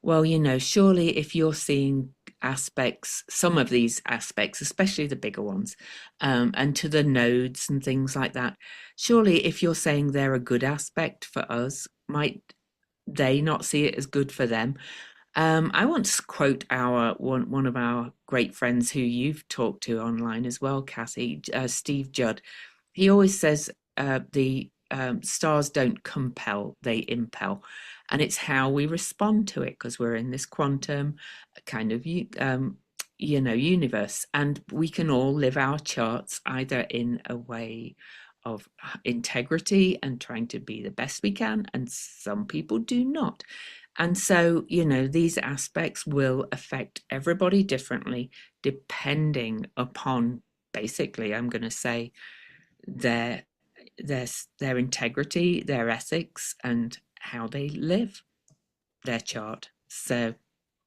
[SPEAKER 1] well, surely if you're seeing aspects, some of these aspects, especially the bigger ones, and to the nodes and things like that, surely if you're saying they're a good aspect for us, might they not see it as good for them? I want to quote one of our great friends who you've talked to online as well, Cassie, Steve Judd. He always says the stars don't compel, they impel. And it's how we respond to it, because we're in this quantum kind of universe, and we can all live our charts either in a way of integrity and trying to be the best we can, and some people do not. And so, these aspects will affect everybody differently depending upon, basically, I'm going to say, their their integrity, their ethics, and how they live their chart. So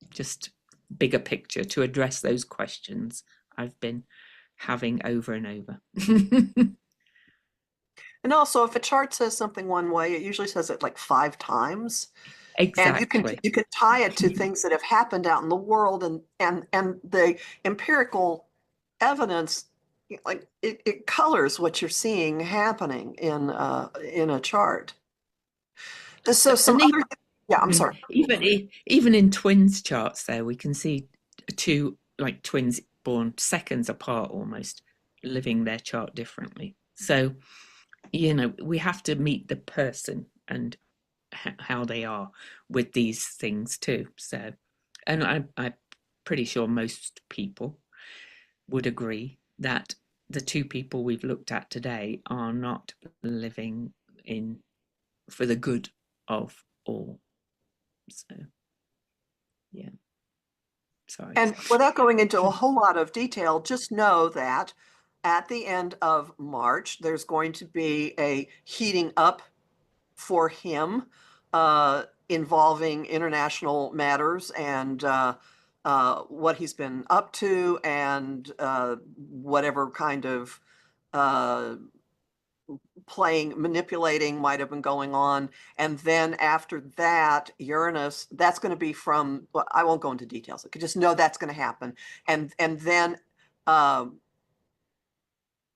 [SPEAKER 1] just bigger picture to address those questions I've been having over and over.
[SPEAKER 2] And also, if a chart says something one way, it usually says it like 5 times. And
[SPEAKER 1] Exactly.
[SPEAKER 2] you can tie it to things that have happened out in the world, and the empirical evidence, like it colors what you're seeing happening in a chart. So some
[SPEAKER 1] And
[SPEAKER 2] other, yeah, I'm sorry.
[SPEAKER 1] even in twins charts there, we can see two like twins born seconds apart almost living their chart differently. So, we have to meet the person and how they are with these things too. So, and I'm pretty sure most people would agree that the two people we've looked at today are not living in for the good of all. So, yeah, sorry.
[SPEAKER 2] And without going into a whole lot of detail, just know that at the end of March, there's going to be a heating up for him involving international matters and what he's been up to, and whatever kind of uh, manipulating might have been going on. And then after that, Uranus, that's going to be from, well, I won't go into details. I could just know that's going to happen. And then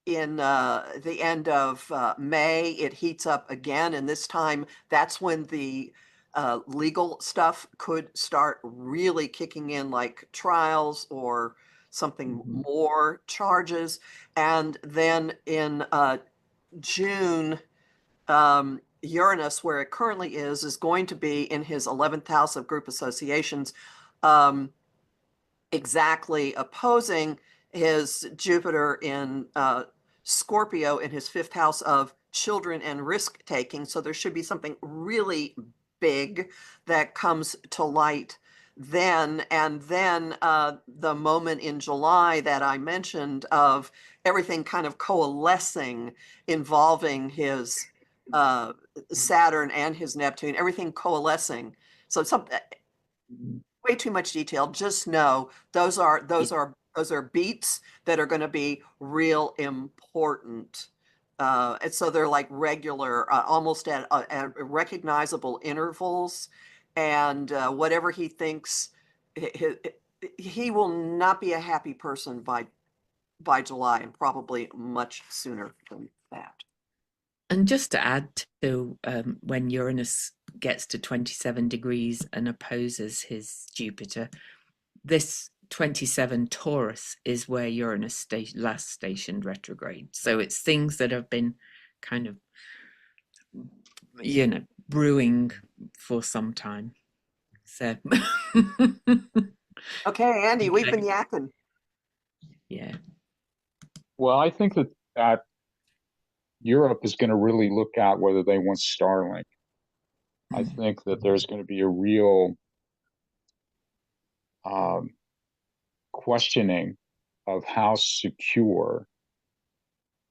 [SPEAKER 2] in the end of May, it heats up again. And this time, that's when the legal stuff could start really kicking in, like trials or something more, charges. And then in June, Uranus, where it currently is going to be in his 11th house of group associations, exactly opposing his Jupiter in Scorpio in his 5th house of children and risk taking. So there should be something really big that comes to light then. And then the moment in July that I mentioned of everything kind of coalescing involving his Saturn and his Neptune, everything coalescing. So something way too much detail. Just know those are beats that are going to be real important. And so they're like regular, almost at recognizable intervals. And whatever he thinks, he will not be a happy person by July, and probably much sooner than that.
[SPEAKER 1] And just to add to when Uranus gets to 27 degrees and opposes his Jupiter, this 27 Taurus is where Uranus last stationed retrograde. So it's things that have been kind of, brewing for some time. So,
[SPEAKER 2] Okay, Andy, we've
[SPEAKER 1] okay.
[SPEAKER 2] been yakking.
[SPEAKER 1] Yeah.
[SPEAKER 3] Well, I think that Europe is going to really look at whether they want Starlink. I think that there's going to be a real um, questioning of how secure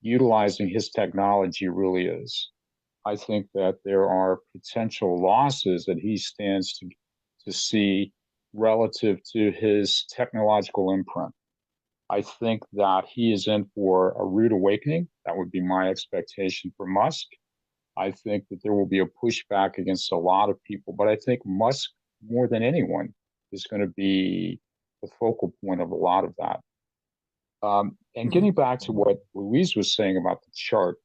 [SPEAKER 3] utilizing his technology really is. I think that there are potential losses that he stands to see relative to his technological imprint. I think that he is in for a rude awakening. That would be my expectation for Musk. I think that there will be a pushback against a lot of people, but I think Musk, more than anyone, is going to be the focal point of a lot of that. And getting back to what Louise was saying about the chart,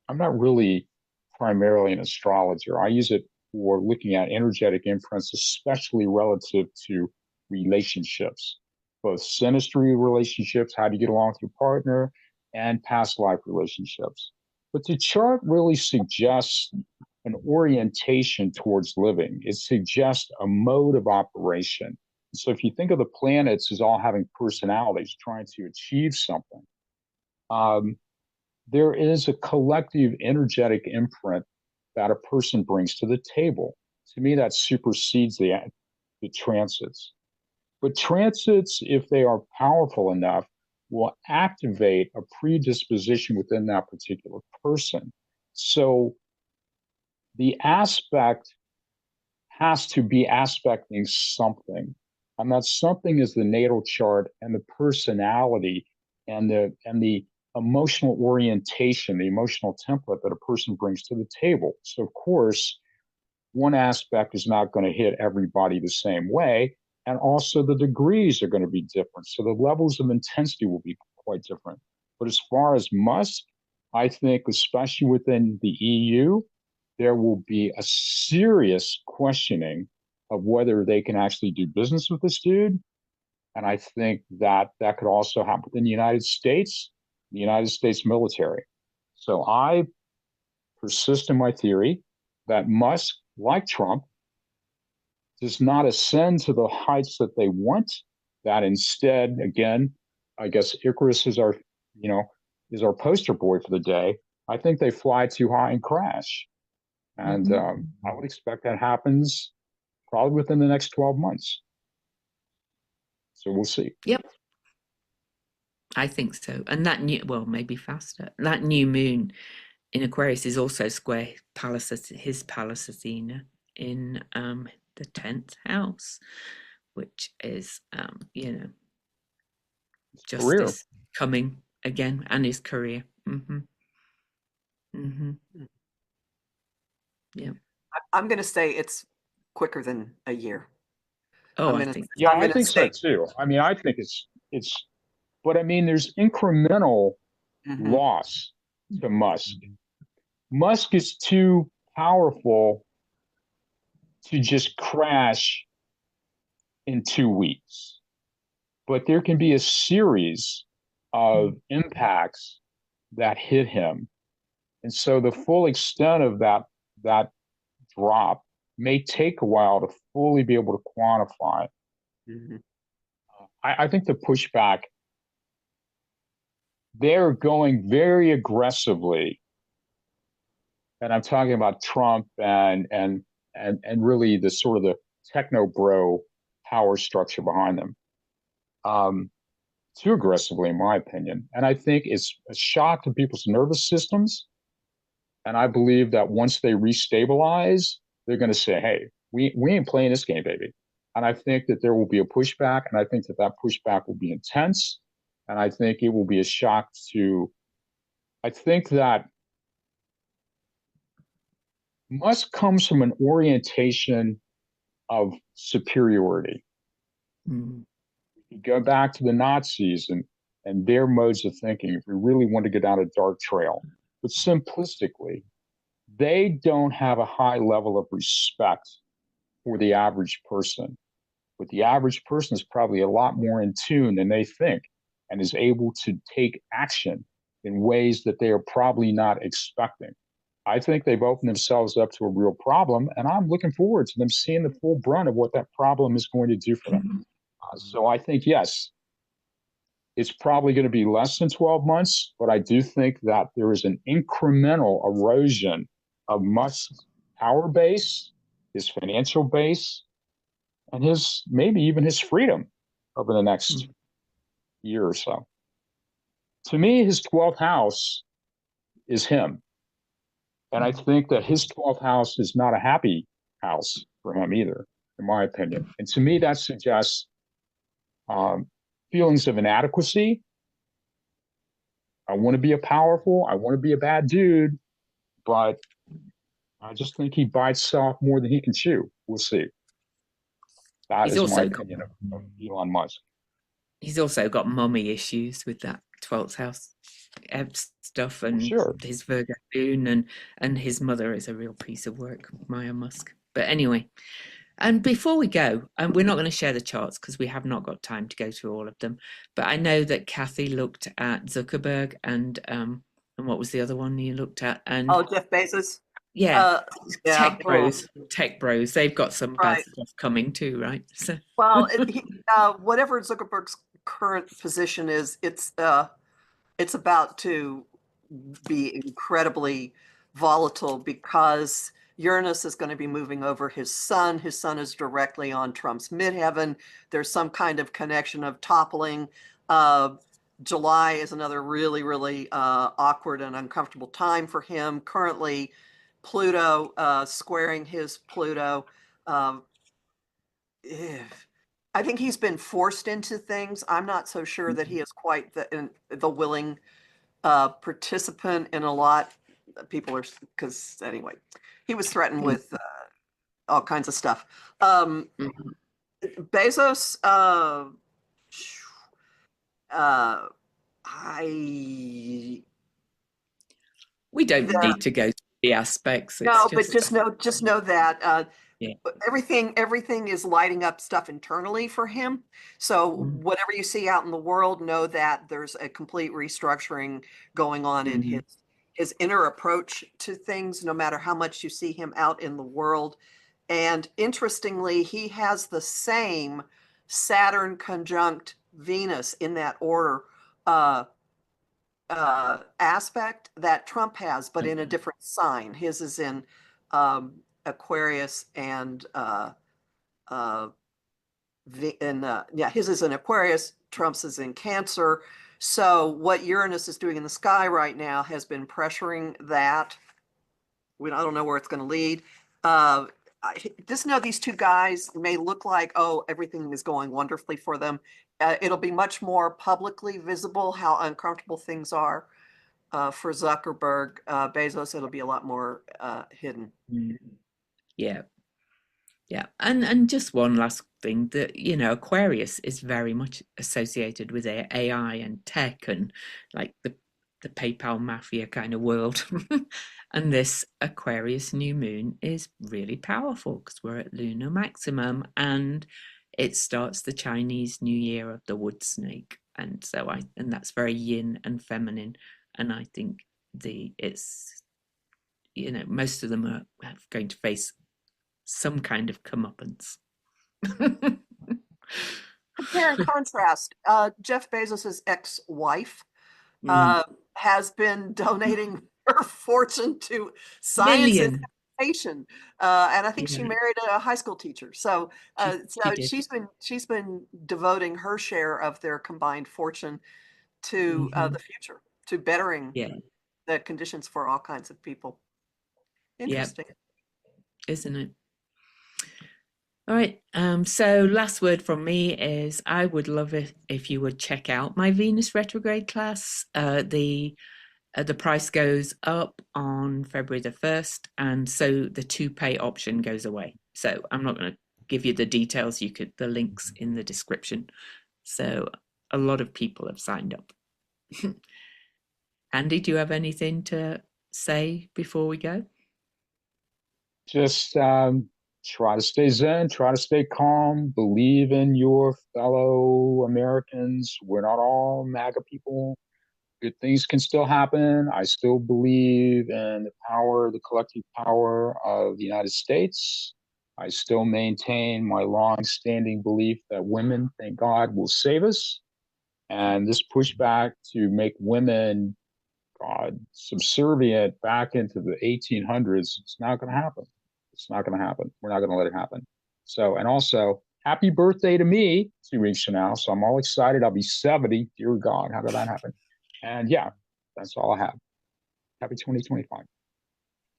[SPEAKER 3] I'm not really primarily an astrologer. I use it for looking at energetic imprints, especially relative to relationships, both synastry relationships, how do you get along with your partner, and past life relationships. But the chart really suggests an orientation towards living. It suggests a mode of operation. So if you think of the planets as all having personalities trying to achieve something, there is a collective energetic imprint that a person brings to the table. To me, that supersedes the transits. But transits, if they are powerful enough, will activate a predisposition within that particular person. So the aspect has to be aspecting something. And that something is the natal chart and the personality and the emotional orientation, the emotional template that a person brings to the table. So, of course, one aspect is not going to hit everybody the same way. And also the degrees are going to be different. So the levels of intensity will be quite different. But as far as Musk, I think, especially within the EU, there will be a serious questioning of whether they can actually do business with this dude. And I think that that could also happen in the United States, the United States military. So I persist in my theory that Musk, like Trump, does not ascend to the heights that they want, that instead, again, I guess Icarus is our, is our poster boy for the day. I think they fly too high and crash. And I would expect that happens probably within the next 12 months. So we'll see.
[SPEAKER 1] Yep. I think so. And that maybe faster. That new moon in Aquarius is also square his Pallas Athena in the 10th house, which is, justice coming again, and his career. Yeah.
[SPEAKER 2] I'm going to say it's quicker than a year.
[SPEAKER 1] Oh, I think.
[SPEAKER 3] Yeah, I think so too. I mean, I think it's, but I mean, there's incremental loss to Musk. Musk is too powerful to just crash in 2 weeks. But there can be a series of impacts that hit him. And so the full extent of that drop may take a while to fully be able to quantify. I think the pushback, they're going very aggressively, and I'm talking about Trump and really the sort of the techno bro power structure behind them, too aggressively, in my opinion. And I think it's a shock to people's nervous systems. And I believe that once they restabilize, they're going to say, hey, we ain't playing this game, baby. And I think that there will be a pushback, and I think that that pushback will be intense. And I think it will be a shock to, I think that Musk comes from an orientation of superiority. You go back to the Nazis and their modes of thinking, if we really want to get down a dark trail. But simplistically, they don't have a high level of respect for the average person. But the average person is probably a lot more in tune than they think and is able to take action in ways that they are probably not expecting. I think they've opened themselves up to a real problem, and I'm looking forward to them seeing the full brunt of what that problem is going to do for them. So I think, yes, it's probably going to be less than 12 months, but I do think that there is an incremental erosion of Musk's power base, his financial base, and his maybe even his freedom over the next year or so. To me, his 12th house is him. And I think that his 12th house is not a happy house for him either, in my opinion. And to me, that suggests um, feelings of inadequacy. I want to be a powerful, I want to be a bad dude, but I just think he bites off more than he can chew. We'll see. That
[SPEAKER 1] He's
[SPEAKER 3] is my
[SPEAKER 1] also got
[SPEAKER 3] opinion of Elon Musk.
[SPEAKER 1] he's also got mummy issues with that 12th house stuff,
[SPEAKER 3] Well,
[SPEAKER 1] and
[SPEAKER 3] sure.
[SPEAKER 1] his Virgo moon, and his mother is a real piece of work, Maya Musk. But anyway, and before we go, and we're not going to share the charts because we have not got time to go through all of them. But I know that Kathy looked at Zuckerberg and what was the other one you looked at? And
[SPEAKER 2] Oh, Jeff Bezos.
[SPEAKER 1] yeah,
[SPEAKER 2] Yeah.
[SPEAKER 1] Tech Bros. They've got some bad
[SPEAKER 2] Right.
[SPEAKER 1] stuff coming too, right? So
[SPEAKER 2] Well, whatever Zuckerberg's current position is, it's about to be incredibly volatile because Uranus is going to be moving over his sun. His sun is directly on Trump's midheaven. There's some kind of connection of toppling. July is another really, really awkward and uncomfortable time for him. Currently, Pluto squaring his Pluto. Um, I think he's been forced into things. I'm not so sure that he is quite the willing participant in a lot. People are, because anyway, he was threatened with all kinds of stuff. Bezos, I
[SPEAKER 1] we don't need to go through the aspects. It's
[SPEAKER 2] no, but
[SPEAKER 1] just
[SPEAKER 2] just know that
[SPEAKER 1] yeah.
[SPEAKER 2] everything is lighting up stuff internally for him. So whatever you see out in the world, know that there's a complete restructuring going on in his inner approach to things, no matter how much you see him out in the world. And interestingly, he has the same Saturn conjunct Venus in that order aspect that Trump has, but in a different sign. His is in Aquarius and his is in Aquarius. Trump's is in Cancer. So what Uranus is doing in the sky right now has been pressuring that. I don't know where it's going to lead. Just know these two guys may look like, oh, everything is going wonderfully for them. It'll be much more publicly visible how uncomfortable things are. For Zuckerberg, Bezos, it'll be a lot more hidden.
[SPEAKER 1] Yeah. Yeah, and just one last thing that Aquarius is very much associated with AI and tech and like the PayPal mafia kind of world. And this Aquarius new moon is really powerful because we're at lunar maximum and it starts the Chinese New Year of the wood snake. And so and that's very yin and feminine. And I think it's most of them are going to face some kind of comeuppance.
[SPEAKER 2] Compare and contrast. Jeff Bezos's ex-wife has been donating her fortune to science and education, and I think she married a high school teacher. So, she's been devoting her share of their combined fortune to the future, to bettering the conditions for all kinds of people. Interesting,
[SPEAKER 1] isn't it? All right. So last word from me is I would love it if you would check out my Venus retrograde class. The price goes up on February the 1st, and so the 2-pay option goes away. So I'm not going to give you the details. The links in the description. So a lot of people have signed up. Andy, do you have anything to say before we go?
[SPEAKER 3] Just try to stay zen, try to stay calm, believe in your fellow Americans. We're not all MAGA people. Good things can still happen. I still believe in the power, the collective power of the United States. I still maintain my long-standing belief that women, thank God, will save us. And this pushback to make women subservient back into the 1800s, it's not going to happen. It's not going to happen. We're not going to let it happen. So, and also, happy birthday to me 2 weeks from now. So I'm all excited. I'll be 70. Dear God, how did that happen? And yeah, that's all I have. Happy 2025.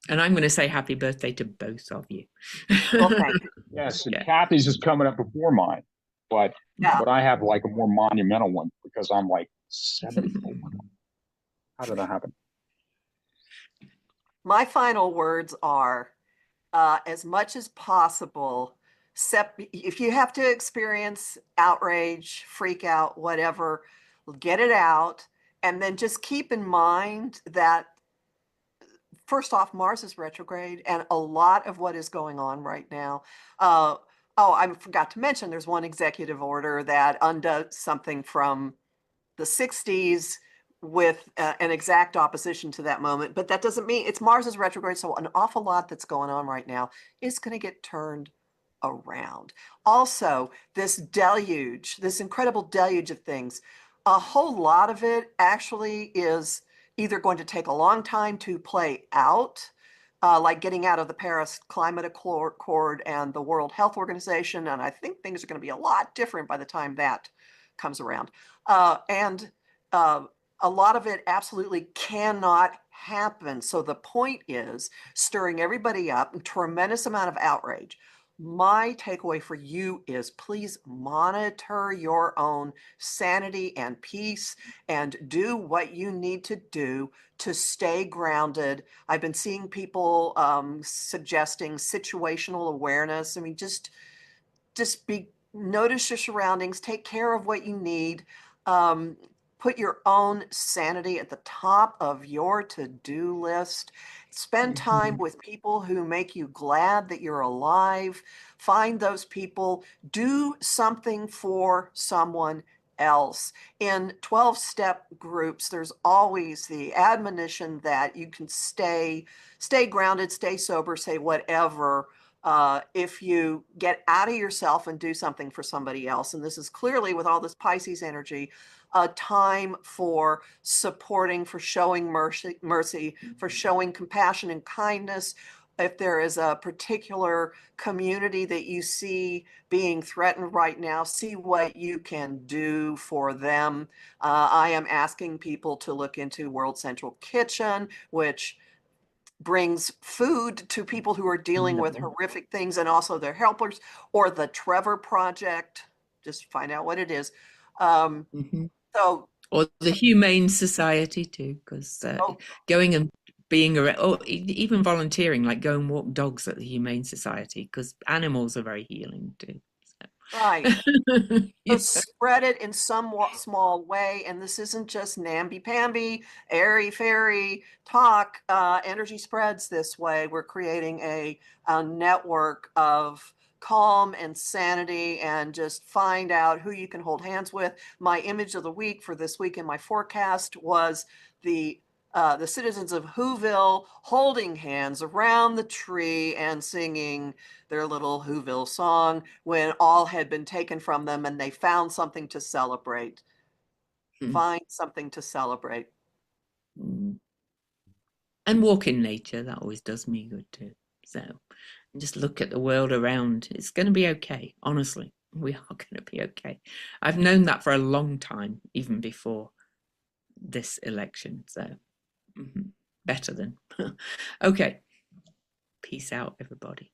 [SPEAKER 1] And I'm going to say happy birthday to both of you.
[SPEAKER 2] Well, thank you.
[SPEAKER 3] Yes, and
[SPEAKER 1] Yeah.
[SPEAKER 3] Kathy's is coming up before mine, but
[SPEAKER 2] Yeah.
[SPEAKER 3] I have like a more monumental one because I'm like 74. How did that happen?
[SPEAKER 2] My final words are, as much as possible, if you have to experience outrage, freak out, whatever, get it out. And then just keep in mind that, first off, Mars is retrograde, and a lot of what is going on right now. Oh, I forgot to mention there's one executive order that undoes something from the 60s with an exact opposition to that moment. But that doesn't mean it's Mars's retrograde. So an awful lot that's going on right now is going to get turned around. Also, this deluge, this incredible deluge of things, a whole lot of it actually is either going to take a long time to play out, like getting out of the Paris Climate Accord and the World Health Organization. And I think things are going to be a lot different by the time that comes around. And a lot of it absolutely cannot happen. So the point is stirring everybody up, a tremendous amount of outrage. My takeaway for you is please monitor your own sanity and peace and do what you need to do to stay grounded. I've been seeing people suggesting situational awareness. I mean, just notice your surroundings, take care of what you need. Put your own sanity at the top of your to-do list. Spend time with people who make you glad that you're alive. Find those people. Do something for someone else. In 12-step groups, there's always the admonition that you can stay grounded, stay sober, say whatever, if you get out of yourself and do something for somebody else. And this is clearly, with all this Pisces energy, a time for supporting, for showing mercy, for showing compassion and kindness. If there is a particular community that you see being threatened right now, see what you can do for them. I am asking people to look into World Central Kitchen, which brings food to people who are dealing with horrific things and also their helpers, or the Trevor Project. Just find out what it is. So,
[SPEAKER 1] or the Humane Society too, because going and being around, or even volunteering, like go and walk dogs at the Humane Society, because animals are very healing too.
[SPEAKER 2] right.
[SPEAKER 1] Yeah.
[SPEAKER 2] So spread it in some small way. And this isn't just namby-pamby, airy-fairy talk. Energy spreads this way. We're creating a network of calm and sanity, and just find out who you can hold hands with. My image of the week for this week in my forecast was the citizens of Whoville holding hands around the tree and singing their little Whoville song when all had been taken from them, and they found something to celebrate. Find something to celebrate.
[SPEAKER 1] And walk in nature, that always does me good too. So just look at the world around. It's going to be okay. Honestly, we are going to be okay. I've known that for a long time, even before this election. So better than. Okay. Peace out, everybody.